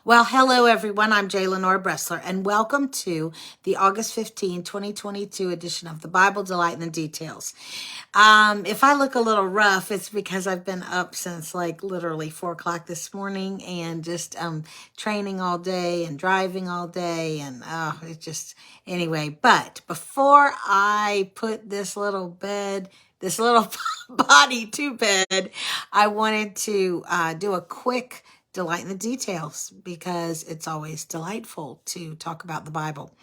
Well, hello everyone. I'm J. Lenore Bressler, and welcome to the August 15, 2022 edition of the Bible Delight in the Details. If I look a little rough, it's because I've been up since like literally 4 o'clock this morning and just training all day and driving all day, and it just anyway. But before I put this little body to bed, I wanted to do a quick delight in the details because it's always delightful to talk about the Bible.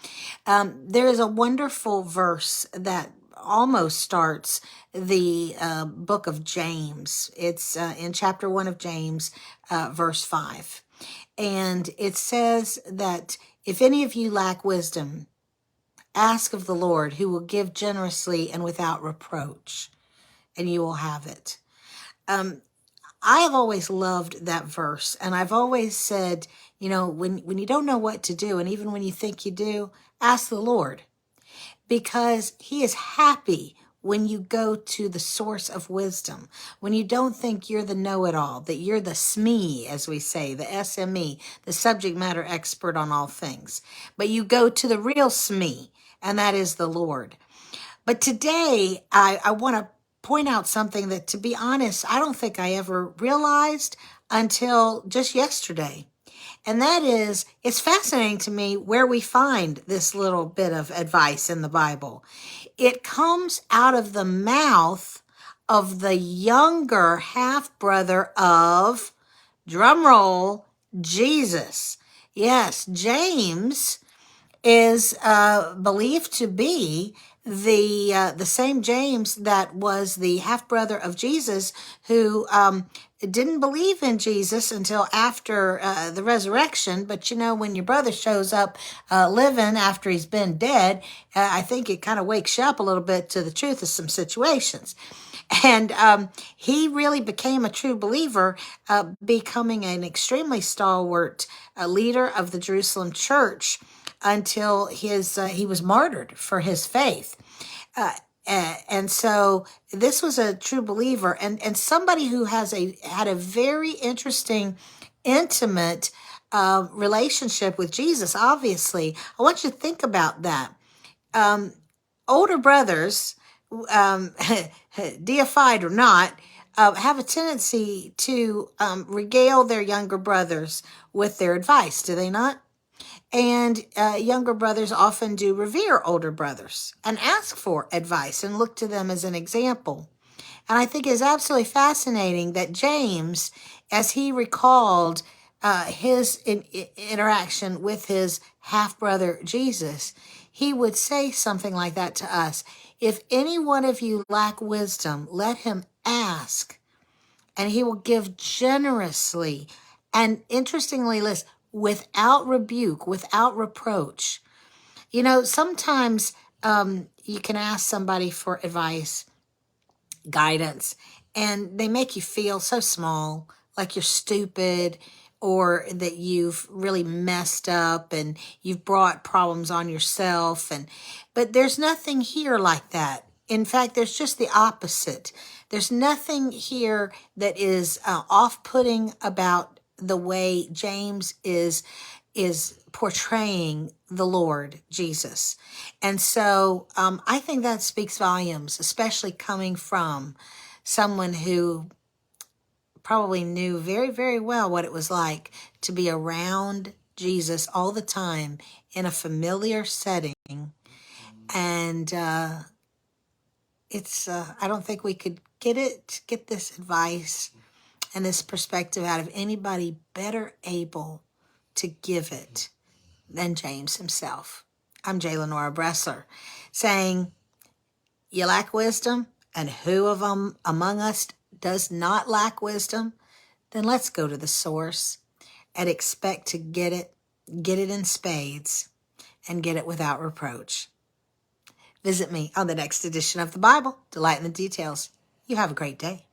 There is a wonderful verse that almost starts the book of James. It's in chapter 1 of James, verse 5. And it says that if any of you lack wisdom, ask of the Lord, who will give generously and without reproach, and you will have it. I have always loved that verse, and I've always said, when you don't know what to do, and even when you think you do, ask the Lord, because he is happy when you go to the source of wisdom, when you don't think you're the know-it-all, that you're the SME, as we say, the SME, the subject matter expert on all things, but you go to the real SME, and that is the Lord. But today, I want to point out something that, to be honest, I don't think I ever realized until just yesterday. And that is, it's fascinating to me where we find this little bit of advice in the Bible. It comes out of the mouth of the younger half-brother of, drumroll, Jesus. Yes, James is believed to be the same James that was the half brother of Jesus, who didn't believe in Jesus until after the resurrection. But when your brother shows up living after he's been dead, I think it kind of wakes you up a little bit to the truth of some situations. And he really became a true believer, becoming an extremely stalwart leader of the Jerusalem church until he was martyred for his faith. And so this was a true believer, and somebody who had a very interesting, intimate relationship with Jesus. Obviously, I want you to think about that. Older brothers, deified or not, have a tendency to regale their younger brothers with their advice, do they not? And younger brothers often do revere older brothers and ask for advice and look to them as an example. And I think it's absolutely fascinating that James, as he recalled his interaction with his half-brother Jesus, he would say something like that to us. If any one of you lack wisdom, let him ask, and he will give generously. And interestingly, listen, without rebuke, without reproach. Sometimes you can ask somebody for advice, guidance, and they make you feel so small, like you're stupid, or that you've really messed up and you've brought problems on yourself. But there's nothing here like that. In fact, there's just the opposite. There's nothing here that is off-putting about the way James is portraying the Lord Jesus. And so I think that speaks volumes, especially coming from someone who probably knew very, very well what it was like to be around Jesus all the time in a familiar setting. And I don't think we could get this advice and this perspective out of anybody better able to give it than James himself. I'm J. Lenore Bressler, saying, you lack wisdom, and who of them among us does not lack wisdom? Then let's go to the source and expect to get it in spades, and get it without reproach. Visit me on the next edition of the Bible Delight in the Details. You have a great day.